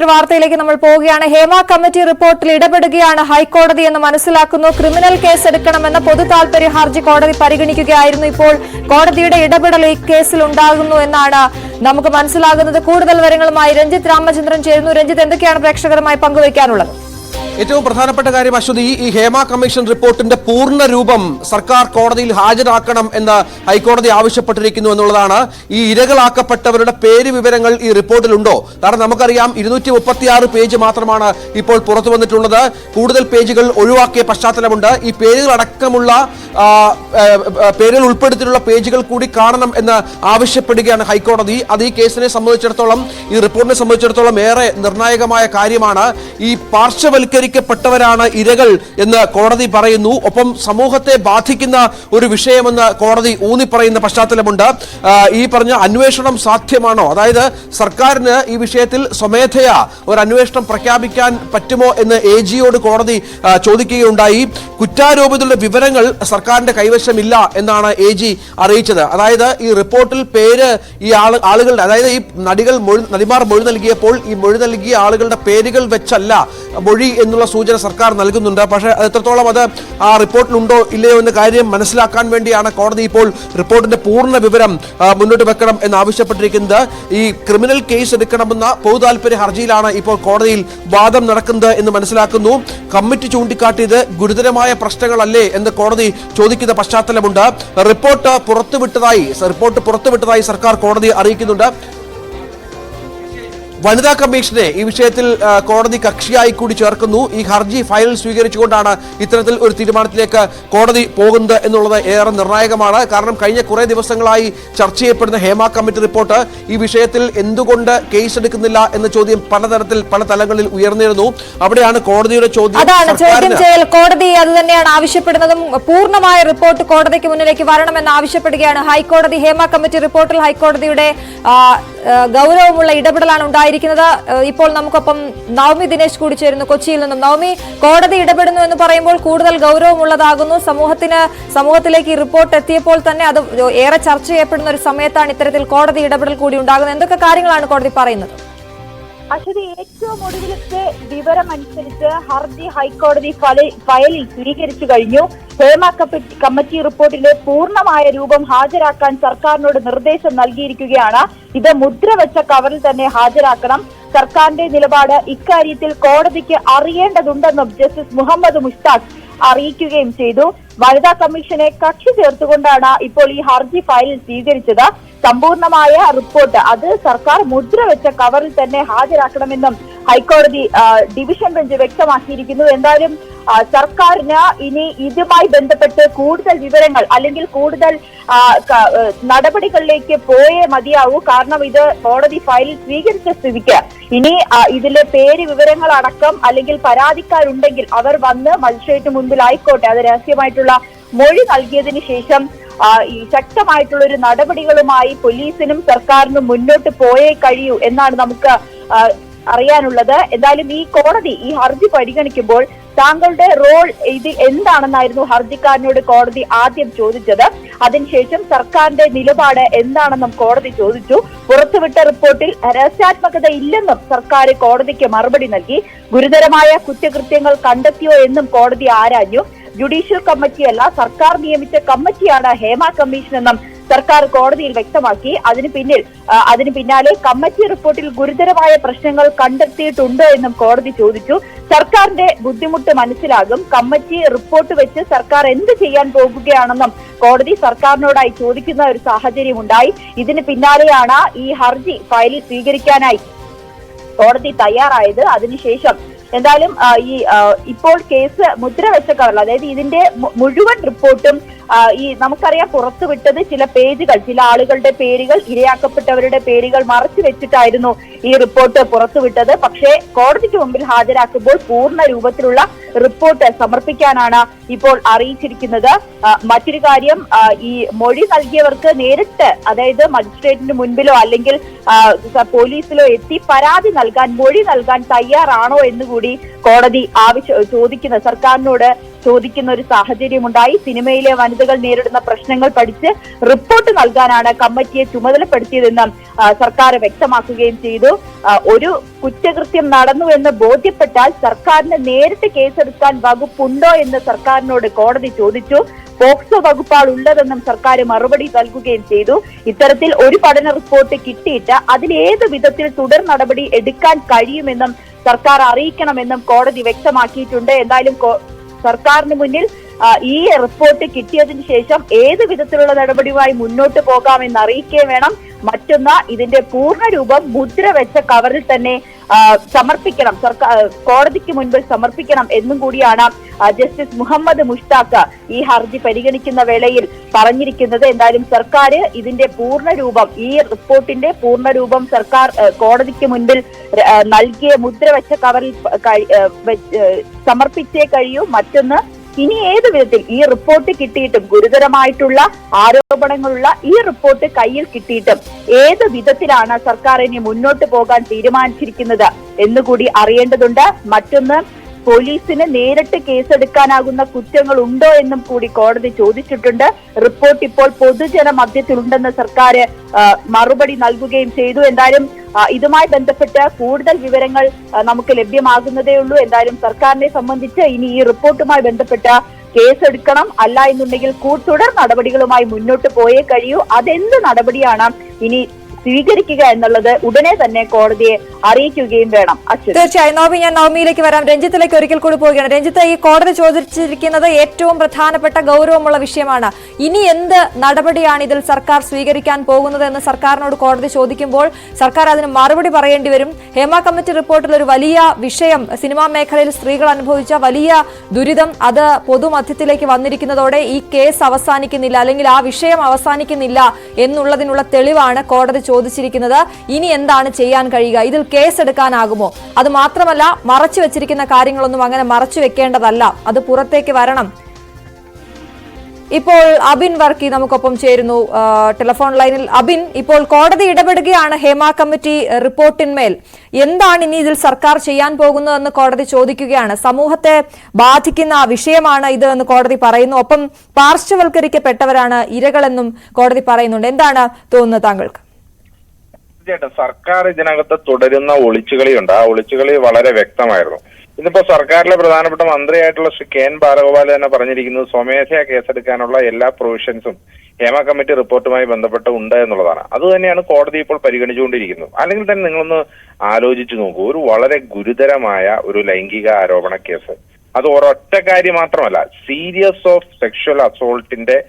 മറ്റൊരു വാർത്തയിലേക്ക് നമ്മൾ പോവുകയാണ്. ഹേമ കമ്മിറ്റി റിപ്പോർട്ടിൽ ഇടപെടുകയാണ് ഹൈക്കോടതി എന്ന് മനസ്സിലാക്കുന്നു. ക്രിമിനൽ കേസ് എടുക്കണമെന്ന പൊതു താൽപര്യ ഹർജി കോടതി പരിഗണിക്കുകയായിരുന്നു. ഇപ്പോൾ കോടതിയുടെ ഇടപെടൽ ഈ കേസിൽ ഉണ്ടാകുന്നു എന്നാണ് നമുക്ക് മനസ്സിലാകുന്നത്. കൂടുതൽ വിവരങ്ങളുമായി രഞ്ജിത്ത് രാമചന്ദ്രൻ ചേരുന്നു. രഞ്ജിത്ത്, എന്തൊക്കെയാണ് പ്രേക്ഷകരുമായി പങ്കുവയ്ക്കാനുള്ളത്? ഏറ്റവും പ്രധാനപ്പെട്ട കാര്യം അശ്വതി, ഈ ഹേമ കമ്മീഷൻ റിപ്പോർട്ടിന്റെ പൂർണ്ണ രൂപം സർക്കാർ കോടതിയിൽ ഹാജരാക്കണം എന്ന് ഹൈക്കോടതി ആവശ്യപ്പെട്ടിരിക്കുന്നു എന്നുള്ളതാണ്. ഈ ഇരകളാക്കപ്പെട്ടവരുടെ പേര് വിവരങ്ങൾ ഈ റിപ്പോർട്ടിലുണ്ടോ? കാരണം നമുക്കറിയാം 236 പേജ് മാത്രമാണ് ഇപ്പോൾ പുറത്തു വന്നിട്ടുള്ളത്. കൂടുതൽ പേജുകൾ ഒഴിവാക്കിയ പശ്ചാത്തലമുണ്ട്. ഈ പേരുകളടക്കമുള്ള പേരുകൾ ഉൾപ്പെടുത്തിയിട്ടുള്ള പേജുകൾ കൂടി കാണണം എന്ന് ആവശ്യപ്പെടുകയാണ് ഹൈക്കോടതി. അത് ഈ കേസിനെ സംബന്ധിച്ചിടത്തോളം, ഈ റിപ്പോർട്ടിനെ സംബന്ധിച്ചിടത്തോളം ഏറെ നിർണായകമായ കാര്യമാണ്. ഈ പാർശ്വവൽക്കരിക്കപ്പെട്ടവരാണ് ഇരകൾ എന്ന് കോടതി പറയുന്നു. ഒപ്പം സമൂഹത്തെ ബാധിക്കുന്ന ഒരു വിഷയമെന്ന് കോടതി ഊന്നിപ്പറയുന്ന പശ്ചാത്തലമുണ്ട്. ഈ പറഞ്ഞ അന്വേഷണം സാധ്യമാണോ? അതായത് സർക്കാരിന് ഈ വിഷയത്തിൽ സ്വമേധയാ ഒരു അന്വേഷണം പ്രഖ്യാപിക്കാൻ പറ്റുമോ എന്ന് AGയോട് കോടതി ചോദിക്കുകയുണ്ടായി. കുറ്റാരോപിതരുടെ വിവരങ്ങൾ സർക്കാരിന്റെ കൈവശമില്ല എന്നാണ് AG അറിയിച്ചത്. അതായത് ഈ റിപ്പോർട്ടിൽ പേര് ഈ ആളുകളുടെ, അതായത് ഈ നടിമാർ മൊഴി നൽകിയപ്പോൾ ഈ മൊഴി നൽകിയ ആളുകളുടെ പേരുകൾ വെച്ചല്ല മൊഴി എന്നുള്ള സൂചന സർക്കാർ നൽകുന്നുണ്ട്. പക്ഷേ എത്രത്തോളം അത് ആ റിപ്പോർട്ടിലുണ്ടോ ഇല്ലയോ എന്ന കാര്യം മനസ്സിലാക്കാൻ വേണ്ടിയാണ് കോടതി ഇപ്പോൾ റിപ്പോർട്ടിന്റെ പൂർണ്ണ വിവരം മുന്നോട്ട് വെക്കണം എന്ന് ആവശ്യപ്പെട്ടിരിക്കുന്നത്. ഈ ക്രിമിനൽ കേസ് എടുക്കണമെന്ന പൊതു താൽപര്യ ഹർജിയിലാണ് ഇപ്പോൾ കോടതിയിൽ വാദം നടക്കുന്നത് എന്ന് മനസ്സിലാക്കുന്നു. കമ്മിറ്റി ചൂണ്ടിക്കാട്ടിയത് ഗുരുതരമായ പ്രശ്നങ്ങളല്ലേ എന്ന് കോടതി ചോദിക്കുന്ന പശ്ചാത്തലമുണ്ട്. റിപ്പോർട്ട് പുറത്തുവിട്ടതായി സർക്കാർ കോടതി അറിയിക്കുന്നുണ്ട്. വനിതാ കമ്മീഷനെ ഈ വിഷയത്തിൽ കോടതി കക്ഷിയായി കൂടി ചേർക്കുന്നു. ഈ ഹർജി ഫയൽ സ്വീകരിച്ചുകൊണ്ടാണ് ഇത്തരത്തിൽ ഒരു തീരുമാനത്തിലേക്ക് കോടതി പോകുന്നത് എന്നുള്ളത് ഏറെ നിർണായകമാണ്. കാരണം കഴിഞ്ഞ കുറെ ദിവസങ്ങളായി ചർച്ച ചെയ്യപ്പെടുന്ന ഹേമ കമ്മിറ്റി റിപ്പോർട്ട് ഈ വിഷയത്തിൽ എന്തുകൊണ്ട് കേസ് എടുക്കുന്നില്ല എന്ന ചോദ്യം പല തലങ്ങളിൽ ഉയർന്നിരുന്നു. അവിടെയാണ് കോടതിയുടെ ചോദ്യം ചെയ്യൽ. കോടതി അത് തന്നെയാണ് ആവശ്യപ്പെടുന്നതും. പൂർണ്ണമായ റിപ്പോർട്ട് കോടതിക്ക് മുന്നിലേക്ക് വരണമെന്ന് ആവശ്യപ്പെടുകയാണ് ഹൈക്കോടതി. ഹേമ കമ്മിറ്റി റിപ്പോർട്ടിൽ ഹൈക്കോടതിയുടെ ഗൗരവമുള്ള ഇടപെടലാണ് ഉണ്ടായിരിക്കുന്നത്. ഇപ്പോൾ നമുക്കൊപ്പം നവമി ദിനേശ് കൂടി ചേരുന്നു കൊച്ചിയിൽ നിന്നും. നവമി, കോടതി ഇടപെടുന്നു എന്ന് പറയുമ്പോൾ കൂടുതൽ ഗൗരവമുള്ളതാകുന്നു. സമൂഹത്തിലേക്ക് ഈ റിപ്പോർട്ട് എത്തിയപ്പോൾ തന്നെ അത് ഏറെ ചർച്ച ചെയ്യപ്പെടുന്ന ഒരു സമയത്താണ് ഇത്തരത്തിൽ കോടതി ഇടപെടൽ കൂടി ഉണ്ടാകുന്നത്. എന്തൊക്കെ കാര്യങ്ങളാണ് കോടതി പറയുന്നത്? അശ്വതി, ഏറ്റവും ഒടുവിലത്തെ വിവരമനുസരിച്ച് ഹർജി ഹൈക്കോടതി ഫയലിൽ സ്വീകരിച്ചു കഴിഞ്ഞു. ഹേമ കമ്മിറ്റി റിപ്പോർട്ടിന്റെ പൂർണ്ണമായ രൂപം ഹാജരാക്കാൻ സർക്കാരിനോട് നിർദ്ദേശം നൽകിയിരിക്കുകയാണ്. ഇത് മുദ്രവെച്ച കവറിൽ തന്നെ ഹാജരാക്കണം. സർക്കാരിന്റെ നിലപാട് ഇക്കാര്യത്തിൽ കോടതിക്ക് അറിയേണ്ടതുണ്ടെന്നും ജസ്റ്റിസ് മുഹമ്മദ് മുഷ്താഖ് അറിയിക്കുകയും ചെയ്തു. വനിതാ കമ്മീഷനെ കക്ഷി ചേർത്തുകൊണ്ടാണ് ഇപ്പോൾ ഈ ഹർജി ഫയലിൽ സ്വീകരിച്ചത്. സമ്പൂർണമായ റിപ്പോർട്ട് അത് സർക്കാർ മുദ്രവെച്ച കവറിൽ തന്നെ ഹാജരാക്കണമെന്നും ഹൈക്കോടതി ഡിവിഷൻ ബെഞ്ച് വ്യക്തമാക്കിയിരിക്കുന്നു. എന്തായാലും സർക്കാരിന് ഇനി ഇതുമായി ബന്ധപ്പെട്ട് കൂടുതൽ വിവരങ്ങൾ അല്ലെങ്കിൽ കൂടുതൽ നടപടികളിലേക്ക് പോയേ മതിയാവൂ. കാരണം ഇത് കോടതി ഫയലിൽ സ്വീകരിച്ച സ്ഥിതിക്ക് ഇനി ഇതിലെ പേര് വിവരങ്ങൾ അടക്കം അല്ലെങ്കിൽ പരാതിക്കാരുണ്ടെങ്കിൽ അവർ വന്ന് മജിസ്ട്രേറ്റ് മുൻപിൽ ആയിക്കോട്ടെ, അത് രഹസ്യമായിട്ടുള്ള മൊഴി നൽകിയതിനു ശേഷം ഈ ശക്തമായിട്ടുള്ള ഒരു നടപടികളുമായി പോലീസിനും സർക്കാരിനും മുന്നോട്ട് പോയേ കഴിയൂ എന്നാണ് നമുക്ക് അറിയാനുള്ളത്. എന്തായാലും ഈ കോടതി ഈ ഹർജി പരിഗണിക്കുമ്പോൾ താങ്കളുടെ റോൾ ഇത് എന്താണെന്നായിരുന്നു ഹർജിക്കാരനോട് കോടതി ആദ്യം ചോദിച്ചത്. അതിനുശേഷം സർക്കാരിന്റെ നിലപാട് എന്താണെന്നും കോടതി ചോദിച്ചു. പുറത്തുവിട്ട റിപ്പോർട്ടിൽ രഹസ്യാത്മകത ഇല്ലെന്നും സർക്കാർ കോടതിക്ക് മറുപടി നൽകി. ഗുരുതരമായ കുറ്റകൃത്യങ്ങൾ കണ്ടെത്തിയോ എന്നും കോടതി ആരാഞ്ഞു. ജുഡീഷ്യൽ കമ്മിറ്റിയല്ല, സർക്കാർ നിയമിച്ച കമ്മിറ്റിയാണ് ഹേമ കമ്മീഷൻ എന്നും സർക്കാർ കോടതിയിൽ വ്യക്തമാക്കി. അതിന് പിന്നാലെ കമ്മിറ്റി റിപ്പോർട്ടിൽ ഗുരുതരമായ പ്രശ്നങ്ങൾ കണ്ടെത്തിയിട്ടുണ്ടോ എന്നും കോടതി ചോദിച്ചു. സർക്കാരിന്റെ ബുദ്ധിമുട്ട് മനസ്സിലാകും. കമ്മിറ്റി റിപ്പോർട്ട് വെച്ച് സർക്കാർ എന്ത് ചെയ്യാൻ പോകുകയാണെന്നും കോടതി സർക്കാരിനോടായി ചോദിക്കുന്ന ഒരു സാഹചര്യം ഉണ്ടായി. ഇതിന് പിന്നാലെയാണ് ഈ ഹർജി ഫയലിൽ സ്വീകരിക്കാനായി കോടതി തയ്യാറായത്. അതിനുശേഷം എന്തായാലും ഇപ്പോൾ കേസ് മുദ്രവെച്ച കവറിൽ, അതായത് ഇതിന്റെ മുഴുവൻ റിപ്പോർട്ടും ഈ നമുക്കറിയാം പുറത്തുവിട്ടത് ചില പേജുകൾ, ചില ആളുകളുടെ പേരുകൾ, ഇരയാക്കപ്പെട്ടവരുടെ പേരുകൾ മറച്ചു വെച്ചിട്ടായിരുന്നു ഈ റിപ്പോർട്ട് പുറത്തുവിട്ടത്. പക്ഷേ കോടതിക്ക് മുമ്പിൽ ഹാജരാക്കുമ്പോൾ പൂർണ്ണ രൂപത്തിലുള്ള റിപ്പോർട്ട് സമർപ്പിക്കാനാണ് ഇപ്പോൾ അറിയിച്ചിരിക്കുന്നത്. മറ്റൊരു കാര്യം, ഈ മൊഴി നൽകിയവർക്ക് നേരിട്ട്, അതായത് മജിസ്ട്രേറ്റിന് മുൻപിലോ അല്ലെങ്കിൽ പോലീസിലോ എത്തി പരാതി നൽകാൻ, മൊഴി നൽകാൻ തയ്യാറാണോ എന്നുകൂടി കോടതി ചോദിക്കുന്ന സർക്കാരിനോട് ചോദിക്കുന്ന ഒരു സാഹചര്യമുണ്ടായി. സിനിമയിലെ വനിതകൾ നേരിടുന്ന പ്രശ്നങ്ങൾ പഠിച്ച് റിപ്പോർട്ട് നൽകാനാണ് കമ്മിറ്റിയെ ചുമതലപ്പെടുത്തിയതെന്ന് സർക്കാർ വ്യക്തമാക്കുകയും ചെയ്തു. ഒരു കുറ്റകൃത്യം നടന്നു എന്ന് ബോധ്യപ്പെട്ടാൽ സർക്കാരിന് നേരിട്ട് കേസെടുക്കാൻ വകുപ്പുണ്ടോ എന്ന് സർക്കാരിനോട് കോടതി ചോദിച്ചു. പോക്സോ വകുപ്പാണ് ഉള്ളതെന്നും സർക്കാർ മറുപടി നൽകുകയും ചെയ്തു. ഇത്തരത്തിൽ ഒരു പഠന റിപ്പോർട്ട് കിട്ടിയിട്ട് അതിലേത് വിധത്തിൽ തുടർ നടപടി എടുക്കാൻ കഴിയുമെന്നും സർക്കാർ അറിയിക്കണമെന്നും കോടതി വ്യക്തമാക്കിയിട്ടുണ്ട്. എന്തായാലും സർക്കാരിന് മുന്നിൽ ഈ റിപ്പോർട്ട് കിട്ടിയതിനു ശേഷം ഏത് വിധത്തിലുള്ള നടപടിയുമായി മുന്നോട്ട് പോകാമെന്ന് അറിയിക്കുകയും വേണം. മറ്റൊന്ന്, ഇതിന്റെ പൂർണ്ണ രൂപം മുദ്ര വെച്ച കവറിൽ തന്നെ സമർപ്പിക്കണം, കോടതിക്ക് മുൻപിൽ സമർപ്പിക്കണം എന്നും കൂടിയാണ് ജസ്റ്റിസ് മുഹമ്മദ് മുഷ്താഖ് ഈ ഹർജി പരിഗണിക്കുന്ന വേളയിൽ പറഞ്ഞിരിക്കുന്നത്. എന്തായാലും സർക്കാർ ഇതിന്റെ പൂർണ്ണ രൂപം, ഈ റിപ്പോർട്ടിന്റെ പൂർണ്ണ രൂപം സർക്കാർ കോടതിക്ക് മുൻപിൽ നൽകിയ മുദ്ര വെച്ച കവറിൽ സമർപ്പിച്ചേ കഴിയൂ. മറ്റൊന്ന്, ഇനി ഏത് വിധത്തിൽ ഈ റിപ്പോർട്ട് കിട്ടിയിട്ടും ഗുരുതരമായിട്ടുള്ള ആരോപണങ്ങളുള്ള ഈ റിപ്പോർട്ട് കയ്യിൽ കിട്ടിയിട്ടും ഏത് വിധത്തിലാണ് സർക്കാർ ഇനി മുന്നോട്ട് പോകാൻ തീരുമാനിച്ചിരിക്കുന്നത് എന്നുകൂടി അറിയേണ്ടതുണ്ട്. മറ്റൊന്ന്, പോലീസിന് നേരിട്ട് കേസെടുക്കാനാകുന്ന കുറ്റങ്ങൾ ഉണ്ടോ എന്നും കൂടി കോടതി ചോദിച്ചിട്ടുണ്ട്. റിപ്പോർട്ട് ഇപ്പോൾ പൊതുജന മധ്യത്തിലുണ്ടെന്ന് സർക്കാർ മറുപടി നൽകുകയും ചെയ്തു. എന്തായാലും ഇതുമായി ബന്ധപ്പെട്ട് കൂടുതൽ വിവരങ്ങൾ നമുക്ക് ലഭ്യമാകുന്നതേ ഉള്ളൂ. എന്തായാലും സർക്കാരിനെ സംബന്ധിച്ച് ഇനി ഈ റിപ്പോർട്ടുമായി ബന്ധപ്പെട്ട് കേസെടുക്കണം, അല്ല എന്നുണ്ടെങ്കിൽ തുടർ നടപടികളുമായി മുന്നോട്ട് പോയേ കഴിയൂ. അതെന്ത് നടപടിയാണ് ഇനി സ്വീകരിക്കുക എന്നുള്ളത് ഉടനെ തന്നെ കോടതിയെ അറിയിക്കുകയും വേണം. തീർച്ചയായും നവമി, ഞാൻ നവമിയിലേക്ക് വരാം. രഞ്ജിത്തിലേക്ക് ഒരിക്കൽ കൂടി പോവുകയാണ്. രഞ്ജിത്ത്, ഈ കോടതി ചോദിച്ചിരിക്കുന്നത് ഏറ്റവും പ്രധാനപ്പെട്ട ഗൗരവമുള്ള വിഷയമാണ്. ഇനി എന്ത് നടപടിയാണ് ഇതിൽ സർക്കാർ സ്വീകരിക്കാൻ പോകുന്നത് എന്ന് സർക്കാരിനോട് കോടതി ചോദിക്കുമ്പോൾ സർക്കാർ അതിന് മറുപടി പറയേണ്ടി വരും. ഹേമ കമ്മിറ്റി റിപ്പോർട്ടിൽ ഒരു വലിയ വിഷയം, സിനിമാ മേഖലയിൽ സ്ത്രീകൾ അനുഭവിച്ച വലിയ ദുരിതം, അത് പൊതുമധ്യത്തിലേക്ക് വന്നിരിക്കുന്നതോടെ ഈ കേസ് അവസാനിക്കുന്നില്ല, അല്ലെങ്കിൽ ആ വിഷയം അവസാനിക്കുന്നില്ല എന്നുള്ളതിനുള്ള തെളിവാണ് കോടതി ചോദിച്ചിരിക്കുന്നത്. ഇനി എന്താണ് ചെയ്യാൻ കഴിയുക? ഇതിൽ കേസ് എടുക്കാനാകുമോ? അത് മാത്രമല്ല, മറച്ചു വെച്ചിരിക്കുന്ന കാര്യങ്ങളൊന്നും അങ്ങനെ മറച്ചു വെക്കേണ്ടതല്ല, അത് പുറത്തേക്ക് വരണം. ഇപ്പോൾ അബിൻ വർക്കി നമുക്കൊപ്പം ചേരുന്നു ടെലിഫോൺ ലൈനിൽ. അബിൻ, ഇപ്പോൾ കോടതി ഇടപെടുകയാണ് ഹേമ കമ്മിറ്റി റിപ്പോർട്ടിന്മേൽ. എന്താണ് ഇനി ഇതിൽ സർക്കാർ ചെയ്യാൻ പോകുന്നതെന്ന് കോടതി ചോദിക്കുകയാണ്. സമൂഹത്തെ ബാധിക്കുന്ന വിഷയമാണ് ഇത് എന്ന് കോടതി പറയുന്നു. ഒപ്പം പാർശ്വവൽക്കരിക്കപ്പെട്ടവരാണ് ഇരകളെന്നും കോടതി പറയുന്നുണ്ട്. എന്താണ് തോന്നുന്നത് താങ്കൾക്ക്? തീർച്ചയായിട്ടും സർക്കാർ ഇതിനകത്ത് തുടരുന്ന ഒളിച്ചുകളിയുണ്ട്. ആ ഒളിച്ചുകളി വളരെ വ്യക്തമായിരുന്നു. ഇന്നിപ്പോ സർക്കാരിലെ പ്രധാനപ്പെട്ട മന്ത്രിയായിട്ടുള്ള ശ്രീ KN ബാലഗോപാൽ തന്നെ പറഞ്ഞിരിക്കുന്നത് സ്വമേധയാ കേസെടുക്കാനുള്ള എല്ലാ പ്രൊവിഷൻസും ഹേമ കമ്മിറ്റി റിപ്പോർട്ടുമായി ബന്ധപ്പെട്ട് ഉണ്ട് എന്നുള്ളതാണ്. അതുതന്നെയാണ് കോടതി ഇപ്പോൾ പരിഗണിച്ചുകൊണ്ടിരിക്കുന്നത്. അല്ലെങ്കിൽ തന്നെ നിങ്ങളൊന്ന് ആലോചിച്ചു നോക്കൂ, ഒരു വളരെ ഗുരുതരമായ ഒരു ലൈംഗിക ആരോപണ കേസ്, അത് ഒരൊറ്റ കാര്യം മാത്രമല്ല, സീരിയസ് ഓഫ് സെക്ഷൽ അസോൾട്ടിന്റെ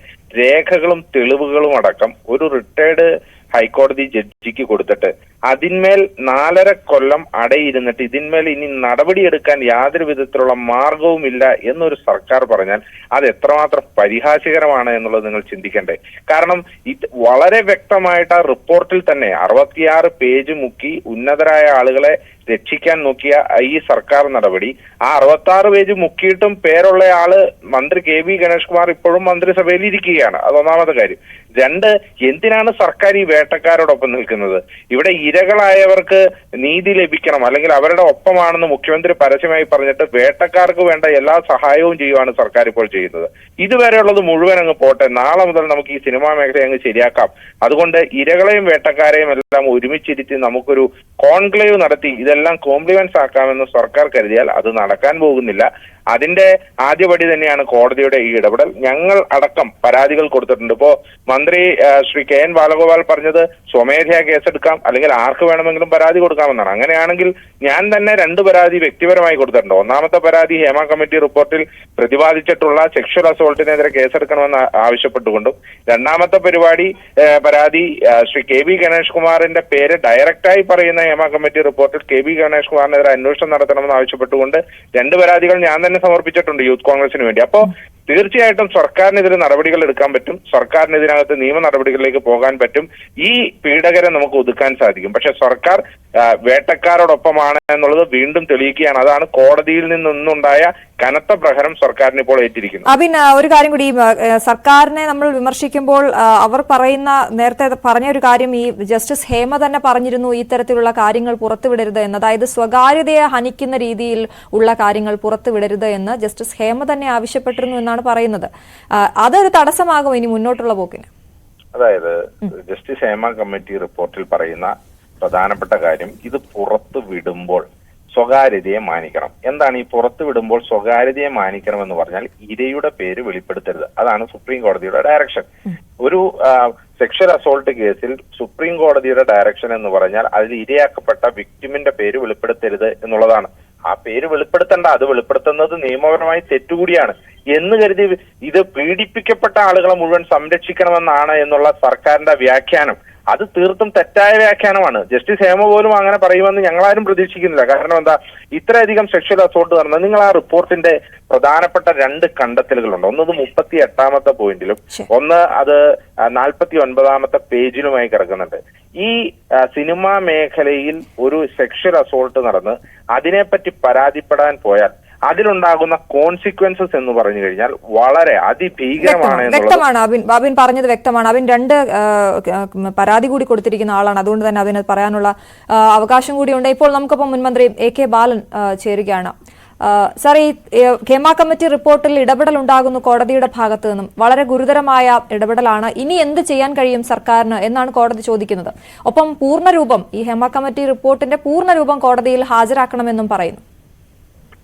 രേഖകളും തെളിവുകളും അടക്കം ഒരു റിട്ടയർഡ് ഹൈക്കോടതി ജഡ്ജിക്ക് കൊടുത്തിട്ട് അതിന്മേൽ 4.5 കൊല്ലം അടയിരുന്നിട്ട് ഇതിന്മേൽ ഇനി നടപടിയെടുക്കാൻ യാതൊരു വിധത്തിലുള്ള മാർഗവുമില്ല എന്നൊരു സർക്കാർ പറഞ്ഞാൽ അത് എത്രമാത്രം പരിഹാസ്യകരമാണ് എന്നുള്ളത് നിങ്ങൾ ചിന്തിക്കണ്ടേ. കാരണം ഇത് വളരെ വ്യക്തമായിട്ട് ആ റിപ്പോർട്ടിൽ തന്നെ 66 പേജ് മുക്കി ഉന്നതരായ ആളുകളെ രക്ഷിക്കാൻ നോക്കിയ ഈ സർക്കാർ നടപടി, ആ 66 പേജ് മുക്കിയിട്ടും പേരുള്ള ആള് മന്ത്രി KB ഗണേഷ് കുമാർ ഇപ്പോഴും മന്ത്രിസഭയിൽ ഇരിക്കുകയാണ്. അത് ഒന്നാമത്തെ കാര്യം. 2, എന്തിനാണ് സർക്കാർ ഈ വേട്ടക്കാരോടൊപ്പം നിൽക്കുന്നത്? ഇവിടെ ഇരകളായവർക്ക് നീതി ലഭിക്കണം, അല്ലെങ്കിൽ അവരുടെ ഒപ്പമാണെന്ന് മുഖ്യമന്ത്രി പരസ്യമായി പറഞ്ഞിട്ട് വേട്ടക്കാർക്ക് വേണ്ട എല്ലാ സഹായവും ചെയ്യുവാണ് സർക്കാർ ഇപ്പോൾ ചെയ്യുന്നത്. ഇതുവരെയുള്ളത് മുഴുവൻ അങ്ങ് പോട്ടെ, നാളെ മുതൽ നമുക്ക് ഈ സിനിമാ മേഖലയെ അങ്ങ് ശരിയാക്കാം. അതുകൊണ്ട് ഇരകളെയും വേട്ടക്കാരെയും എല്ലാം ഒരുമിച്ചിരുത്തി നമുക്കൊരു കോൺക്ലേവ് നടത്തി ഇതെല്ലാം കോംപ്ലിമെന്റ്സ് ആക്കാമെന്ന് സർക്കാർ കരുതിയാൽ അത് നടക്കാൻ പോകുന്നില്ല. അതിന്റെ ആദ്യപടി തന്നെയാണ് കോടതിയുടെ ഈ ഇടപെടൽ. ഞങ്ങൾ അടക്കം പരാതികൾ കൊടുത്തിട്ടുണ്ട്. ഇപ്പോ മന്ത്രി ശ്രീ KN ബാലഗോപാൽ പറഞ്ഞത് സ്വമേധയാ കേസെടുക്കാം, അല്ലെങ്കിൽ ആർക്ക് വേണമെങ്കിലും പരാതി കൊടുക്കാമെന്നാണ്. അങ്ങനെയാണെങ്കിൽ ഞാൻ തന്നെ 2 പരാതി വ്യക്തിപരമായി കൊടുത്തിട്ടുണ്ട്. ഒന്നാമത്തെ പരാതി ഹേമ കമ്മിറ്റി റിപ്പോർട്ടിൽ പ്രതിപാദിച്ചിട്ടുള്ള സെക്ഷൽ അസോൾട്ടിനെതിരെ കേസെടുക്കണമെന്ന് ആവശ്യപ്പെട്ടുകൊണ്ടും, രണ്ടാമത്തെ പരാതി ശ്രീ KB ഗണേഷ് കുമാറിന്റെ പേര് ഡയറക്റ്റായി പറയുന്ന ഹേമ കമ്മിറ്റി റിപ്പോർട്ടിൽ KB ഗണേഷ് കുമാറിനെതിരെ അന്വേഷണം നടത്തണമെന്ന് ആവശ്യപ്പെട്ടുകൊണ്ട് 2 പരാതികൾ ഞാൻ തന്നെ സമർപ്പിച്ചിട്ടുണ്ട് യൂത്ത് കോൺഗ്രസിന് വേണ്ടി. അപ്പോ തീർച്ചയായിട്ടും സർക്കാരിനെതിരെ നടപടികൾ എടുക്കാൻ പറ്റും, സർക്കാരിന് ഇതിനകത്ത് നിയമ നടപടികളിലേക്ക് പോകാൻ പറ്റും. ഈ പീഡകരെ നമുക്ക് ഒതുക്കാൻ സാധിക്കും. പക്ഷെ സർക്കാർ വേട്ടക്കാരോടൊപ്പമാണ് എന്നുള്ളത് വീണ്ടും തെളിയിക്കുകയാണ്. അതാണ് കോടതിയിൽ നിന്നുണ്ടായ കനത്ത പ്രഹരം സർക്കാരിന് ഇപ്പോൾ ഏറ്റിരിക്കുന്നു. അബിൻ, ഒരു കാര്യം കൂടി, സർക്കാരിനെ നമ്മൾ വിമർശിക്കുമ്പോൾ അവർ പറയുന്ന, നേരത്തെ പറഞ്ഞ ഒരു കാര്യം, ഈ ജസ്റ്റിസ് ഹേമ തന്നെ പറഞ്ഞിരുന്നു ഇത്തരത്തിലുള്ള കാര്യങ്ങൾ പുറത്തുവിടരുത് എന്ന്, അതായത് സ്വകാര്യതയെ ഹനിക്കുന്ന രീതിയിൽ ഉള്ള കാര്യങ്ങൾ പുറത്തുവിടരുത് എന്ന് ജസ്റ്റിസ് ഹേമ തന്നെ ആവശ്യപ്പെട്ടിരുന്നു എന്നാണ് പറയുന്നത്. അതൊരു തടസ്സമാകും ഇനി മുന്നോട്ടുള്ള പോക്കിന്? അതായത് ജസ്റ്റിസ് ഹേമ കമ്മിറ്റി റിപ്പോർട്ടിൽ പറയുന്ന പ്രധാനപ്പെട്ട കാര്യം, ഇത് പുറത്തു വിടുമ്പോൾ സ്വകാര്യതയെ മാനിക്കണം. എന്താണ് ഈ പുറത്തു വിടുമ്പോൾ സ്വകാര്യതയെ മാനിക്കണം എന്ന് പറഞ്ഞാൽ ഇരയുടെ പേര് വെളിപ്പെടുത്തരുത്. അതാണ് സുപ്രീം കോടതിയുടെ ഡയറക്ഷൻ. ഒരു സെക്ഷൽ അസോൾട്ട് കേസിൽ സുപ്രീം കോടതിയുടെ ഡയറക്ഷൻ എന്ന് പറഞ്ഞാൽ അതിൽ ഇരയാക്കപ്പെട്ട വിക്ടിമിന്റെ പേര് വെളിപ്പെടുത്തരുത് എന്നുള്ളതാണ്. ആ പേര് വെളിപ്പെടുത്തേണ്ട, അത് വെളിപ്പെടുത്തുന്നത് നിയമപരമായി തെറ്റുകൂടിയാണ് എന്ന് കരുതി ഇത് പീഡിപ്പിക്കപ്പെട്ട ആളുകളെ മുഴുവൻ സംരക്ഷിക്കണമെന്നാണ് എന്നുള്ള സർക്കാരിന്റെ വ്യാഖ്യാനം അത് തീർത്തും തെറ്റായ വ്യാഖ്യാനമാണ്. ജസ്റ്റിസ് ഹേമ പോലും അങ്ങനെ പറയുമെന്ന് ഞങ്ങളാരും പ്രതീക്ഷിക്കുന്നില്ല. കാരണം എന്താ, ഇത്രയധികം സെക്ഷൽ അസോൾട്ട് നടന്നത്, നിങ്ങൾ ആ റിപ്പോർട്ടിന്റെ പ്രധാനപ്പെട്ട 2 കണ്ടെത്തലുകളുണ്ട്. ഒന്നത് 38ാമത്തെ പോയിന്റിലും ഒന്ന് അത് 49ാമത്തെ പേജിലുമായി കിടക്കുന്നുണ്ട്. ഈ സിനിമാ മേഖലയിൽ ഒരു സെക്ഷൽ അസോൾട്ട് നടന്ന് അതിനെപ്പറ്റി പരാതിപ്പെടാൻ പോയാൽ അതിലുണ്ടാകുന്ന കോൺസിക്വൻസസ് എന്ന് പറഞ്ഞു കഴിഞ്ഞാൽ വളരെ അതിഭീകരമാണ്. വ്യക്തമാണ് അബിൻ പറഞ്ഞത്, വ്യക്തമാണ്. അബിൻ 2 പരാതി കൂടി കൊടുത്തിരിക്കുന്ന ആളാണ്, അതുകൊണ്ട് തന്നെ അതിന് പറയാനുള്ള അവകാശം കൂടിയുണ്ട്. ഇപ്പോൾ നമുക്കൊപ്പം മുൻമന്ത്രി AK ബാലൻ ചേരുകയാണ്. സാർ, ഈ ഹേമ കമ്മിറ്റി റിപ്പോർട്ടിൽ ഇടപെടൽ ഉണ്ടാകുന്നു കോടതിയുടെ ഭാഗത്തു നിന്നും, വളരെ ഗുരുതരമായ ഇടപെടലാണ്. ഇനി എന്ത് ചെയ്യാൻ കഴിയും സർക്കാരിന് എന്നാണ് കോടതി ചോദിക്കുന്നത്. ഒപ്പം പൂർണ്ണരൂപം, ഈ ഹേമ കമ്മിറ്റി റിപ്പോർട്ടിന്റെ പൂർണ്ണരൂപം കോടതിയിൽ ഹാജരാക്കണമെന്നും പറയുന്നു.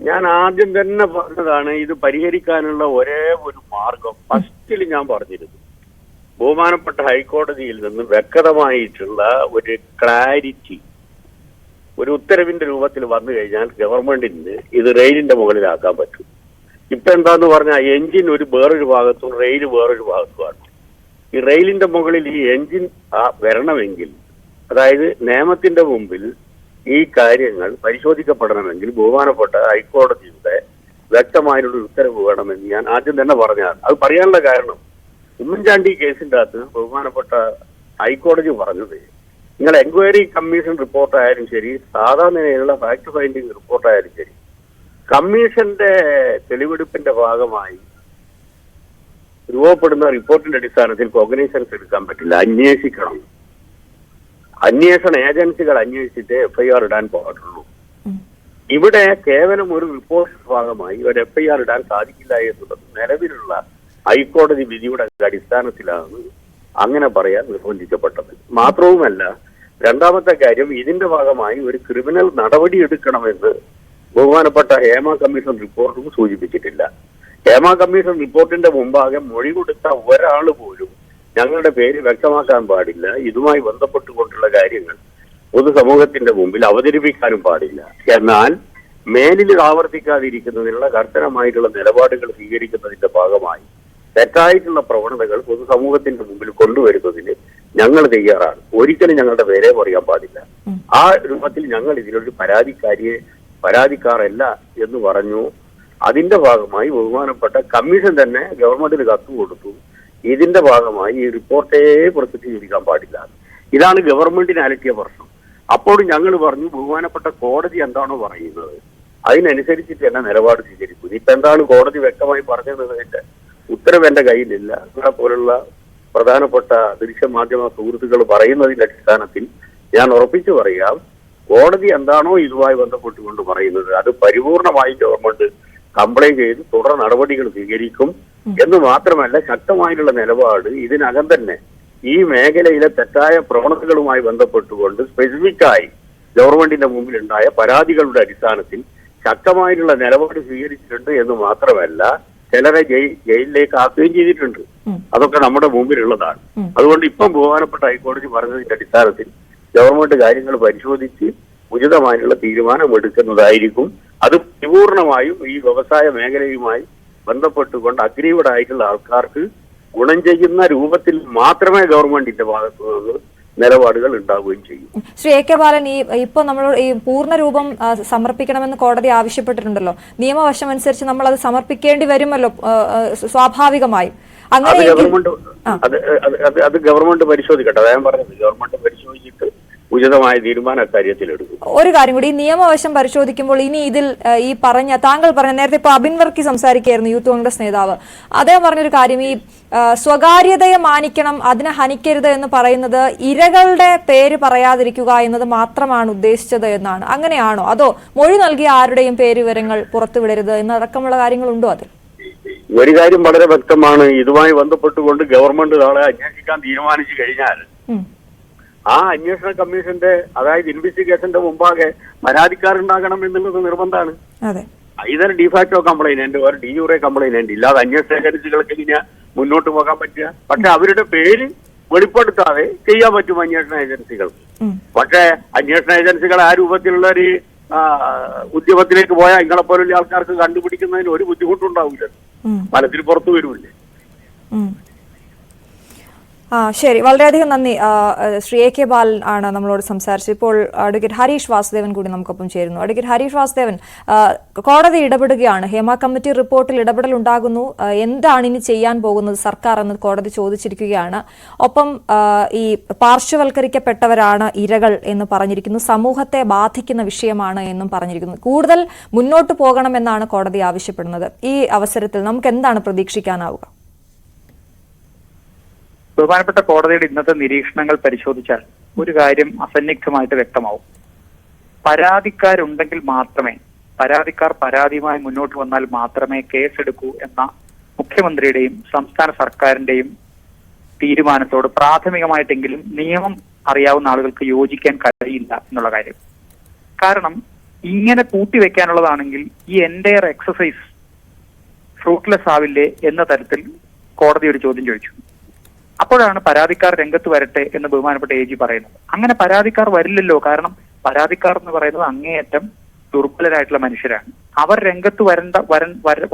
ഞാൻ ആദ്യം തന്നെ പറഞ്ഞതാണ്, ഇത് പരിഹരിക്കാനുള്ള ഒരേ ഒരു മാർഗം ഫസ്റ്റിൽ ഞാൻ പറഞ്ഞിരുന്നു. ബഹുമാനപ്പെട്ട ഹൈക്കോടതിയിൽ നിന്ന് വ്യക്തമായിട്ടുള്ള ഒരു ക്ലാരിറ്റി ഒരു ഉത്തരവിന്റെ രൂപത്തിൽ വന്നു കഴിഞ്ഞാൽ ഗവൺമെന്റിന് ഇത് റെയിലിന്റെ മുകളിലാക്കാൻ പറ്റും. ഇപ്പൊ എന്താന്ന് പറഞ്ഞാൽ എഞ്ചിൻ വേറൊരു ഭാഗത്തും റെയിൽ വേറൊരു ഭാഗത്തുമാണ്. ഈ റെയിലിന്റെ മുകളിൽ ഈ എഞ്ചിൻ വരണമെങ്കിൽ, അതായത് നിയമത്തിന്റെ മുമ്പിൽ ഈ കാര്യങ്ങൾ പരിശോധിക്കപ്പെടണമെങ്കിൽ ബഹുമാനപ്പെട്ട ഹൈക്കോടതിയുടെ വ്യക്തമായിട്ടുള്ള ഉത്തരവ് വേണമെന്ന് ഞാൻ ആദ്യം തന്നെ പറഞ്ഞതാണ്. അത് പറയാനുള്ള കാരണം, ഉമ്മൻചാണ്ടി കേസിന്റെ അകത്ത് ബഹുമാനപ്പെട്ട ഹൈക്കോടതി പറഞ്ഞത്, നിങ്ങൾ എൻക്വയറി കമ്മീഷൻ റിപ്പോർട്ടായാലും ശരി, സാധാരണ നിലയിലുള്ള ഫാക്ട് ഫൈൻഡിങ് റിപ്പോർട്ടായാലും ശരി, കമ്മീഷന്റെ തെളിവെടുപ്പിന്റെ ഭാഗമായി രൂപപ്പെടുന്ന റിപ്പോർട്ടിന്റെ അടിസ്ഥാനത്തിൽ കോഗ്നിസൻസ് എടുക്കാൻ പറ്റില്ല, അന്വേഷിക്കണം. അന്വേഷണ ഏജൻസികൾ അന്വേഷിച്ചിട്ട് FIR ഇടാൻ പാടുള്ളൂ. ഇവിടെ കേവലം ഒരു റിപ്പോർട്ട് ഭാഗമായി ഒരു FIR ഇടാൻ സാധിക്കില്ല എന്നുള്ളത് നിലവിലുള്ള ഹൈക്കോടതി വിധിയുടെ അടിസ്ഥാനത്തിലാണ് അങ്ങനെ പറയാൻ നിർബന്ധിക്കപ്പെട്ടത്. മാത്രവുമല്ല, രണ്ടാമത്തെ കാര്യം, ഇതിന്റെ ഭാഗമായി ഒരു ക്രിമിനൽ നടപടി എടുക്കണമെന്ന് ബഹുമാനപ്പെട്ട ഹേമ കമ്മീഷൻ റിപ്പോർട്ടും സൂചിപ്പിച്ചിട്ടില്ല. ഹേമ കമ്മീഷൻ റിപ്പോർട്ടിന്റെ മുമ്പാകെ മൊഴി കൊടുത്ത ഒരാൾ പോലും ഞങ്ങളുടെ പേര് വ്യക്തമാക്കാൻ പാടില്ല, ഇതുമായി ബന്ധപ്പെട്ടുകൊണ്ടുള്ള കാര്യങ്ങൾ പൊതുസമൂഹത്തിന്റെ മുമ്പിൽ അവതരിപ്പിക്കാനും പാടില്ല. എന്നാൽ മേലിൽ ആവർത്തിക്കാതിരിക്കുന്നതിനുള്ള കർശനമായിട്ടുള്ള നിലപാടുകൾ സ്വീകരിക്കുന്നതിന്റെ ഭാഗമായി തെറ്റായിട്ടുള്ള പ്രവണതകൾ പൊതുസമൂഹത്തിന്റെ മുമ്പിൽ കൊണ്ടുവരുന്നതിന് ഞങ്ങൾ തയ്യാറാണ്. ഒരിക്കലും ഞങ്ങളുടെ പേരെ പറയാൻ പാടില്ല. ആ രൂപത്തിൽ ഞങ്ങൾ ഇതിലൊരു പരാതിക്കാരല്ല എന്ന് പറഞ്ഞു. അതിന്റെ ഭാഗമായി ബഹുമാനപ്പെട്ട കമ്മീഷൻ തന്നെ ഗവൺമെന്റിന് കത്ത് കൊടുത്തു. ഇതിന്റെ ഭാഗമായി ഈ റിപ്പോർട്ടേ പ്രസിദ്ധീകരിക്കാൻ പാടില്ല. ഇതാണ് ഗവൺമെന്റിന് അലട്ടിയ പ്രശ്നം. അപ്പോഴും ഞങ്ങൾ പറഞ്ഞു, ബഹുമാനപ്പെട്ട കോടതി എന്താണോ പറയുന്നത് അതിനനുസരിച്ചിട്ട് തന്നെ നിലപാട് സ്വീകരിക്കും. ഇപ്പൊ എന്താണ് കോടതി വ്യക്തമായി പറഞ്ഞതിന്റെ ഉത്തരവ് എന്റെ കയ്യിലില്ല. നിങ്ങളെ പോലുള്ള പ്രധാനപ്പെട്ട ദൃശ്യമാധ്യമ സുഹൃത്തുക്കൾ പറയുന്നതിന്റെ അടിസ്ഥാനത്തിൽ ഞാൻ ഉറപ്പിച്ചു പറയാം, കോടതി എന്താണോ ഇതുമായി ബന്ധപ്പെട്ടുകൊണ്ട് പറയുന്നത് അത് പരിപൂർണമായി ഗവൺമെന്റ് കംപ്ലൈന്റ് ചെയ്ത് തുടർ നടപടികൾ സ്വീകരിക്കും എന്ന് മാത്രമല്ല, ശക്തമായിട്ടുള്ള നിലപാട് ഇതിനകം തന്നെ ഈ മേഖലയിലെ തെറ്റായ പ്രവണതകളുമായി ബന്ധപ്പെട്ടുകൊണ്ട് സ്പെസിഫിക്കായി ഗവൺമെന്റിന്റെ മുമ്പിൽ ഉണ്ടായ പരാതികളുടെ അടിസ്ഥാനത്തിൽ ശക്തമായിട്ടുള്ള നിലപാട് സ്വീകരിച്ചിട്ടുണ്ട് എന്ന് മാത്രമല്ല, ചിലരെ ജയിലിലേക്ക് ആക്കുകയും ചെയ്തിട്ടുണ്ട്. അതൊക്കെ നമ്മുടെ മുമ്പിലുള്ളതാണ്. അതുകൊണ്ട് ഇപ്പം ബഹുമാനപ്പെട്ട ഹൈക്കോടതി പറഞ്ഞതിന്റെ അടിസ്ഥാനത്തിൽ ഗവൺമെന്റ് കാര്യങ്ങൾ പരിശോധിച്ച് ഉചിതമായിട്ടുള്ള തീരുമാനം എടുക്കുന്നതായിരിക്കും. അത് പരിപൂർണമായും ഈ വ്യവസായ മേഖലയുമായി ബന്ധപ്പെട്ടുകൊണ്ട് അഗ്രീവഡ് ആയിട്ടുള്ള ആൾക്കാർക്ക് ഗുണം ചെയ്യുന്ന രൂപത്തിൽ മാത്രമേ ഗവൺമെന്റിന്റെ ഭാഗത്തു നിന്ന് നിലപാടുകൾ ഉണ്ടാവുകയും ചെയ്യും. ശ്രീ AK ബാലൻ, ഇപ്പോൾ നമ്മൾ ഈ പൂർണ്ണ രൂപം സമർപ്പിക്കണമെന്ന് കോടതി ആവശ്യപ്പെട്ടിട്ടുണ്ടല്ലോ. നിയമവശം അനുസരിച്ച് നമ്മൾ അത് സമർപ്പിക്കേണ്ടി വരുമല്ലോ സ്വാഭാവികമായും. അത് ഗവൺമെന്റ് പരിശോധിക്കട്ടെ. ഞാൻ പറഞ്ഞത് ഗവൺമെന്റ് പരിശോധിച്ചിട്ട് ഉചിതമായ തീരുമാനം അക്കാര്യത്തിൽ എടുക്കും. ഒരു കാര്യം കൂടി, ഈ നിയമവശം പരിശോധിക്കുമ്പോൾ ഇനി ഇതിൽ ഈ താങ്കൾ പറഞ്ഞ നേരത്തെ ഇപ്പൊ അബിൻ വർക്കി സംസാരിക്കുകയായിരുന്നു, യൂത്ത് കോൺഗ്രസ് നേതാവ്. അദ്ദേഹം പറഞ്ഞൊരു കാര്യം, ഈ സ്വകാര്യതയെ മാനിക്കണം, അതിനെ ഹനിക്കരുത് എന്ന് പറയുന്നത് ഇരകളുടെ പേര് പറയാതിരിക്കുക എന്നത് മാത്രമാണ് ഉദ്ദേശിച്ചത് എന്നാണ്. അങ്ങനെയാണോ? അതോ മൊഴി നൽകിയ ആരുടെയും പേര് വിവരങ്ങൾ പുറത്തുവിടരുത് എന്നടക്കമുള്ള കാര്യങ്ങളുണ്ടോ അതിൽ? ഒരു കാര്യം വളരെ വ്യക്തമാണ്. ഇതുമായി ബന്ധപ്പെട്ടുകൊണ്ട് ഗവൺമെന്റ് നാളെ അന്വേഷിക്കാൻ തീരുമാനിച്ചു കഴിഞ്ഞാൽ ആ അന്വേഷണ കമ്മീഷന്റെ, അതായത് ഇൻവെസ്റ്റിഗേഷന്റെ മുമ്പാകെ പരാതിക്കാരുണ്ടാകണം എന്നുള്ളത് നിർബന്ധമാണ്. ഇതൊരു ഡിഫാക്ടോ കംപ്ലൈന്റ്, ഒരു ഡി യൂറെ കംപ്ലൈന്റ് ഇല്ലാതെ അന്വേഷണ ഏജൻസികൾക്ക് ഇങ്ങനെ മുന്നോട്ട് പോകാൻ പറ്റുക. പക്ഷെ അവരുടെ പേര് വെളിപ്പെടുത്താതെ ചെയ്യാൻ പറ്റും അന്വേഷണ ഏജൻസികൾക്ക്. പക്ഷെ അന്വേഷണ ഏജൻസികൾ ആ രൂപത്തിലുള്ള ഒരു ഉദ്യമത്തിലേക്ക് പോയാൽ ഇങ്ങളെ പോലുള്ള ആൾക്കാർക്ക് കണ്ടുപിടിക്കുന്നതിന് ഒരു ബുദ്ധിമുട്ടുണ്ടാവില്ല, ഫലത്തിൽ പുറത്തു വരൂല്ലേ. ശരി, വളരെയധികം നന്ദി. ശ്രീ എ കെ ബാലൻ ആണ് നമ്മളോട് സംസാരിച്ചത്. ഇപ്പോൾ അഡ്വക്കേറ്റ് ഹരീഷ് വാസുദേവൻ കൂടി നമുക്കൊപ്പം ചേരുന്നു. അഡ്വക്കേറ്റ് ഹരീഷ് വാസുദേവൻ, കോടതി ഇടപെടുകയാണ്, ഹേമ കമ്മിറ്റി റിപ്പോർട്ടിൽ ഇടപെടൽ ഉണ്ടാകുന്നു, എന്താണ് ഇനി ചെയ്യാൻ പോകുന്നത് സർക്കാർ എന്ന് കോടതി ചോദിച്ചിരിക്കുകയാണ്. ഒപ്പം ഈ പാർശ്വവൽക്കരിക്കപ്പെട്ടവരാണ് ഇരകൾ എന്ന് പറഞ്ഞിരിക്കുന്നു, സമൂഹത്തെ ബാധിക്കുന്ന വിഷയമാണ് എന്നും പറഞ്ഞിരിക്കുന്നു. കൂടുതൽ മുന്നോട്ട് പോകണമെന്നാണ് കോടതി ആവശ്യപ്പെടുന്നത്. ഈ അവസരത്തിൽ നമുക്ക് എന്താണ് പ്രതീക്ഷിക്കാനാവുക? ബഹുമാനപ്പെട്ട കോടതിയുടെ ഇന്നത്തെ നിരീക്ഷണങ്ങൾ പരിശോധിച്ചാൽ ഒരു കാര്യം അസന്നിഗ്ധമായിട്ട് വ്യക്തമാവും. പരാതിക്കാരുണ്ടെങ്കിൽ മാത്രമേ, പരാതിക്കാർ പരാതിയുമായി മുന്നോട്ട് വന്നാൽ മാത്രമേ കേസെടുക്കൂ എന്ന മുഖ്യമന്ത്രിയുടെയും സംസ്ഥാന സർക്കാരിന്റെയും തീരുമാനത്തോട് പ്രാഥമികമായിട്ടെങ്കിലും നിയമം അറിയാവുന്ന ആളുകൾക്ക് യോജിക്കാൻ കഴിയില്ല എന്നുള്ള കാര്യം. കാരണം ഇങ്ങനെ കൂട്ടിവെക്കാനുള്ളതാണെങ്കിൽ ഈ എൻറ്റയർ എക്സസൈസ് ഫ്രൂട്ട്ലെസ് ആവില്ലേ എന്ന തരത്തിൽ കോടതി ഒരു ചോദ്യം ചോദിച്ചു. അപ്പോഴാണ് പരാതിക്കാർ രംഗത്ത് വരട്ടെ എന്ന് ബഹുമാനപ്പെട്ട AG പറയുന്നത്. അങ്ങനെ പരാതിക്കാർ വരില്ലല്ലോ, കാരണം പരാതിക്കാർ എന്ന് പറയുന്നത് അങ്ങേയറ്റം ദുർബലരായിട്ടുള്ള മനുഷ്യരാണ്. അവർ രംഗത്ത്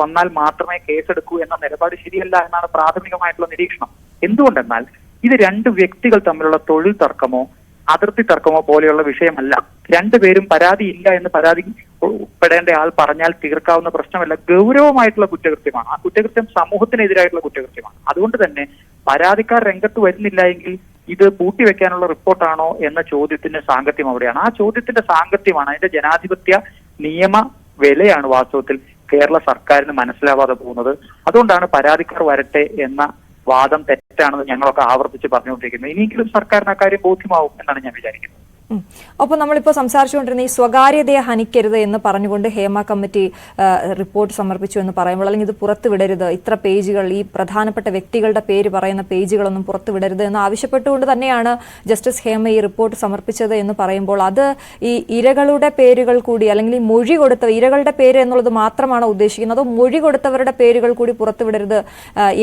വന്നാൽ മാത്രമേ കേസെടുക്കൂ എന്ന നിലപാട് ശരിയല്ല എന്നാണ് പ്രാഥമികമായിട്ടുള്ള നിരീക്ഷണം. എന്തുകൊണ്ടെന്നാൽ ഇത് രണ്ട് വ്യക്തികൾ തമ്മിലുള്ള തൊഴിൽ തർക്കമോ അതിർത്തി തർക്കമോ പോലെയുള്ള വിഷയമല്ല. രണ്ടുപേരും പരാതിയില്ല എന്ന് പരാതിപ്പെടേണ്ട ആൾ പറഞ്ഞാൽ തീർക്കാവുന്ന പ്രശ്നമല്ല, ഗൗരവമായിട്ടുള്ള കുറ്റകൃത്യമാണ്. ആ കുറ്റകൃത്യം സമൂഹത്തിനെതിരായിട്ടുള്ള കുറ്റകൃത്യമാണ്. അതുകൊണ്ട് തന്നെ പരാതിക്കാർ രംഗത്ത് വരുന്നില്ല എങ്കിൽ ഇത് പൂട്ടിവെക്കാനുള്ള റിപ്പോർട്ടാണോ എന്ന ചോദ്യത്തിന്റെ സാങ്കത്യം അവിടെയാണ്. ആ ചോദ്യത്തിന്റെ സാങ്കത്യമാണ്, അതിന്റെ ജനാധിപത്യ നിയമ വിലയാണ് വാസ്തവത്തിൽ കേരള സർക്കാരിന് മനസ്സിലാവാതെ പോകുന്നത്. അതുകൊണ്ടാണ് പരാതിക്കാർ വരട്ടെ എന്ന വാദം തെറ്റാണെന്ന് ഞങ്ങളൊക്കെ ആവർത്തിച്ച് പറഞ്ഞുകൊണ്ടിരിക്കുന്നത്. ഇനിയെങ്കിലും സർക്കാരിന് ആ കാര്യം ബോധ്യമാവും എന്നാണ് ഞാൻ വിചാരിക്കുന്നത്. ഒപ്പം നമ്മളിപ്പോൾ സംസാരിച്ചുകൊണ്ടിരുന്ന ഈ സ്വകാര്യതയെ ഹനിക്കരുത് എന്ന് പറഞ്ഞുകൊണ്ട് ഹേമ കമ്മിറ്റി റിപ്പോർട്ട് സമർപ്പിച്ചു എന്ന് പറയുമ്പോൾ, അല്ലെങ്കിൽ ഇത് പുറത്തുവിടരുത്, ഇത്ര പേജുകൾ, ഈ പ്രധാനപ്പെട്ട വ്യക്തികളുടെ പേര് പറയുന്ന പേജുകളൊന്നും പുറത്തുവിടരുത് എന്ന് ആവശ്യപ്പെട്ടുകൊണ്ട് തന്നെയാണ് ജസ്റ്റിസ് ഹേമ ഈ റിപ്പോർട്ട് സമർപ്പിച്ചത് എന്ന് പറയുമ്പോൾ, അത് ഈ ഇരകളുടെ പേരുകൾ കൂടി, അല്ലെങ്കിൽ ഈ മൊഴി കൊടുത്ത ഇരകളുടെ പേര് എന്നുള്ളത് മാത്രമാണോ ഉദ്ദേശിക്കുന്നത്, അതോ മൊഴി കൊടുത്തവരുടെ പേരുകൾ കൂടി പുറത്തുവിടരുത്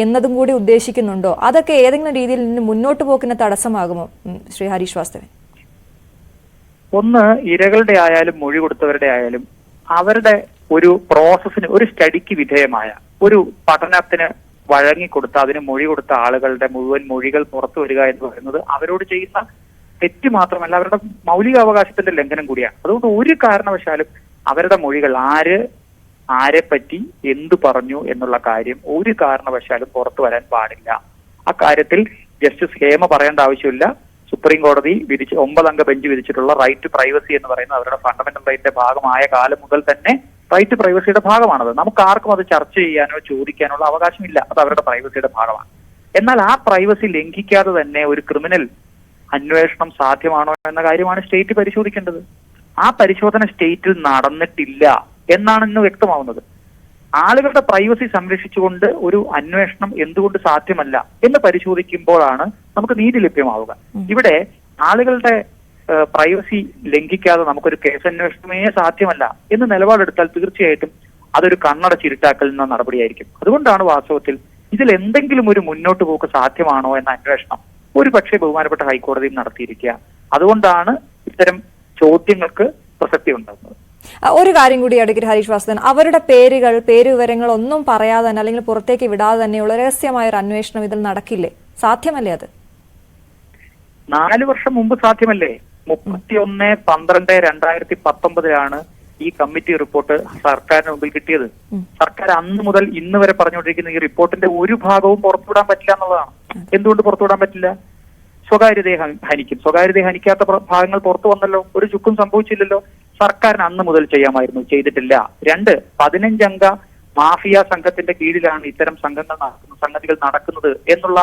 എന്നതും കൂടി ഉദ്ദേശിക്കുന്നുണ്ടോ? അതൊക്കെ ഏതെങ്കിലും രീതിയിൽ മുന്നോട്ട് പോക്കിന് തടസ്സമാകുമോ ശ്രീ ഹരീഷ് വാസുദേവൻ? ഒന്ന്, ഇരകളുടെ ആയാലും മൊഴി കൊടുത്തവരുടെ ആയാലും അവരുടെ ഒരു പ്രോസസ്സിന്, ഒരു സ്റ്റഡിക്ക് വിധേയമായ ഒരു പഠനത്തിന് വഴങ്ങിക്കൊടുത്ത, അതിന് മൊഴി കൊടുത്ത ആളുകളുടെ മുഴുവൻ മൊഴികൾ പുറത്തു വരിക എന്ന് പറയുന്നത് അവരോട് ചെയ്യുന്ന തെറ്റ് മാത്രമല്ല, അവരുടെ മൗലികാവകാശത്തിന്റെ ലംഘനം കൂടിയാണ്. അതുകൊണ്ട് ഒരു കാരണവശാലും അവരുടെ മൊഴികൾ ആരെ പറ്റി എന്തു പറഞ്ഞു എന്നുള്ള കാര്യം ഒരു കാരണവശാലും പുറത്തു വരാൻ പാടില്ല. അക്കാര്യത്തിൽ ജസ്റ്റിസ് ഹേമ പറയേണ്ട ആവശ്യമില്ല. സുപ്രീം കോടതി 9 അംഗ ബെഞ്ച് വിധിച്ചിട്ടുള്ള റൈറ്റ് ടു പ്രൈവസി എന്ന് പറയുന്നത് അവരുടെ ഫണ്ടമെന്റൽ റൈറ്റിന്റെ ഭാഗമായ കാലം മുതൽ തന്നെ റൈറ്റ് ടു പ്രൈവസിയുടെ ഭാഗമാണത്. നമുക്ക് ആർക്കും അത് ചർച്ച ചെയ്യാനോ ചോദിക്കാനുള്ള അവകാശമില്ല, അത് അവരുടെ പ്രൈവസിയുടെ ഭാഗമാണ്. എന്നാൽ ആ പ്രൈവസി ലംഘിക്കാതെ തന്നെ ഒരു ക്രിമിനൽ അന്വേഷണം സാധ്യമാണോ എന്ന കാര്യമാണ് സ്റ്റേറ്റ് പരിശോധിക്കേണ്ടത്. ആ പരിശോധന സ്റ്റേറ്റിൽ നടന്നിട്ടില്ല എന്നാണ് ഇന്ന് വ്യക്തമാവുന്നത്. ആളുകളുടെ പ്രൈവസി സംരക്ഷിച്ചുകൊണ്ട് ഒരു അന്വേഷണം എന്തുകൊണ്ട് സാധ്യമല്ല എന്ന് പരിശോധിക്കുമ്പോഴാണ് നമുക്ക് നീതി ലഭ്യമാവുക. ഇവിടെ ആളുകളുടെ പ്രൈവസി ലംഘിക്കാതെ നമുക്കൊരു കേസന്വേഷണമേ സാധ്യമല്ല എന്ന് നിലപാടെടുത്താൽ തീർച്ചയായിട്ടും അതൊരു കണ്ണടച്ചിരുട്ടാക്കൽ നടപടിയായിരിക്കും. അതുകൊണ്ടാണ് വാസ്തവത്തിൽ ഇതിൽ എന്തെങ്കിലും ഒരു മുന്നോട്ട് പോക്ക് സാധ്യമാണോ എന്ന അന്വേഷണം ഒരു പക്ഷേ ബഹുമാനപ്പെട്ട ഹൈക്കോടതിയും നടത്തിയിരിക്കുക. അതുകൊണ്ടാണ് ഇത്തരം ചോദ്യങ്ങൾക്ക് പ്രസക്തി ഉണ്ടാകുന്നത്. ഒരു കാര്യം കൂടി അഡ്വക്കേറ്റ് ഹരീഷ് വാസുദേവൻ, അവരുടെ പേരുവിവരങ്ങൾ ഒന്നും പറയാതെ തന്നെ, അല്ലെങ്കിൽ പുറത്തേക്ക് വിടാതെ തന്നെയുള്ള രഹസ്യമായ ഒരു അന്വേഷണം ഇതിൽ നടക്കില്ലേ? സാധ്യമല്ലേ അത്? 4 വർഷം മുമ്പ് സാധ്യമല്ലേ? 31/12/2019 ഈ കമ്മിറ്റി റിപ്പോർട്ട് സർക്കാരിന് മുമ്പിൽ കിട്ടിയത്. സർക്കാർ അന്ന് മുതൽ ഇന്ന് വരെ പറഞ്ഞുകൊണ്ടിരിക്കുന്ന ഈ റിപ്പോർട്ടിന്റെ ഒരു ഭാഗവും പുറത്തുവിടാൻ പറ്റില്ല എന്നുള്ളതാണ്. എന്തുകൊണ്ട് പുറത്തുവിടാൻ പറ്റില്ല? സ്വകാര്യതയെ ഹനിക്കും. സ്വകാര്യതയെ ഹനിക്കാത്ത ഭാഗങ്ങൾ പുറത്തു വന്നല്ലോ, ഒരു ചുക്കും സംഭവിച്ചില്ലല്ലോ. സർക്കാരിന് അന്ന് മുതൽ ചെയ്യാമായിരുന്നു, ചെയ്തിട്ടില്ല. 2, 15 അംഗ മാഫിയ സംഘത്തിന്റെ കീഴിലാണ് ഇത്തരം സംഗതികൾ നടക്കുന്നത് എന്നുള്ള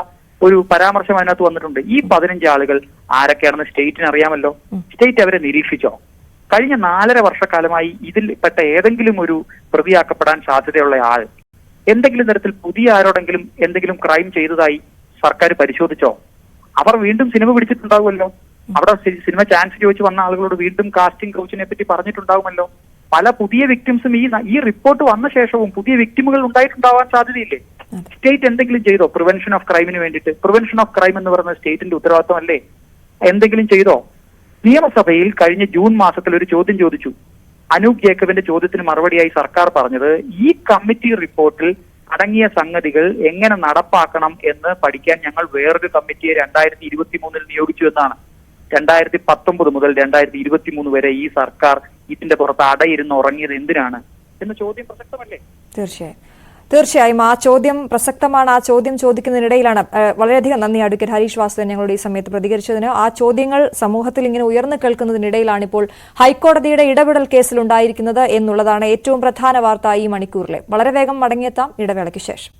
ഒരു പരാമർശം അതിനകത്ത് വന്നിട്ടുണ്ട്. ഈ 15 ആളുകൾ ആരൊക്കെയാണെന്ന് സ്റ്റേറ്റിന് അറിയാമല്ലോ. സ്റ്റേറ്റ് അവരെ നിരീക്ഷിച്ചോ? കഴിഞ്ഞ 4.5 വർഷക്കാലമായി ഇതിൽ പെട്ട ഏതെങ്കിലും ഒരു പ്രതിയാക്കപ്പെടാൻ സാധ്യതയുള്ള ആൾ എന്തെങ്കിലും തരത്തിൽ പുതിയ ആരോടെങ്കിലും എന്തെങ്കിലും ക്രൈം ചെയ്തതായി സർക്കാർ പരിശോധിച്ചോ? അവർ വീണ്ടും സിനിമ പിടിച്ചിട്ടുണ്ടാവുമല്ലോ. അവിടെ സിനിമ ചാൻസ് ചോദിച്ചു വന്ന ആളുകളോട് വീണ്ടും കാസ്റ്റിംഗ് കൗച്ചിനെ പറ്റി പറഞ്ഞിട്ടുണ്ടാവുമല്ലോ. പല പുതിയ വിക്ടിംസും ഈ റിപ്പോർട്ട് വന്ന ശേഷവും പുതിയ വിക്ടിമുകൾ ഉണ്ടായിട്ടുണ്ടാവാൻ സാധ്യതയില്ലേ? സ്റ്റേറ്റ് എന്തെങ്കിലും ചെയ്തോ പ്രിവെൻഷൻ ഓഫ് ക്രൈമിന് വേണ്ടിയിട്ട്? പ്രിവെൻഷൻ ഓഫ് ക്രൈം എന്ന് പറയുന്നത് സ്റ്റേറ്റിന്റെ ഉത്തരവാദിത്വമല്ലേ? എന്തെങ്കിലും ചെയ്തോ? നിയമസഭയിൽ കഴിഞ്ഞ ജൂൺ മാസത്തിൽ ഒരു ചോദ്യം ചോദിച്ചു. അനൂപ് ജേക്കബിന്റെ ചോദ്യത്തിന് മറുപടിയായി സർക്കാർ പറഞ്ഞത് ഈ കമ്മിറ്റി റിപ്പോർട്ടിൽ അടങ്ങിയ സംഗതികൾ എങ്ങനെ നടപ്പാക്കണം എന്ന് പഠിക്കാൻ ഞങ്ങൾ വേറൊരു കമ്മിറ്റിയെ 2023 നിയോഗിച്ചു എന്നാണ്. 2019 മുതൽ 2023 വരെ ഈ സർക്കാർ ഇതിന്റെ പുറത്ത് അടയിരുന്ന് ഉറങ്ങിയത് എന്തിനാണ് എന്ന ചോദ്യം പ്രസക്തമല്ലേ? തീർച്ചയായും ആ ചോദ്യം പ്രസക്തമാണ്. ആ ചോദ്യം ചോദിക്കുന്നതിനിടയിലാണ് വളരെയധികം നന്ദി അഡ്വക്കേറ്റ് ഹരീഷ് വാസുദേവൻ ഞങ്ങളുടെ ഈ സമയത്ത് പ്രതികരിച്ചതിന്. ആ ചോദ്യങ്ങൾ സമൂഹത്തിൽ ഇങ്ങനെ ഉയർന്നു കേൾക്കുന്നതിനിടയിലാണ് ഇപ്പോൾ ഹൈക്കോടതിയുടെ ഇടപെടൽ കേസിൽ ഉണ്ടായിരിക്കുന്നത് എന്നുള്ളതാണ് ഏറ്റവും പ്രധാന വാർത്ത ഈ മണിക്കൂറിലെ. വളരെ വേഗം മടങ്ങിയെത്താം ഇടവേളയ്ക്ക് ശേഷം.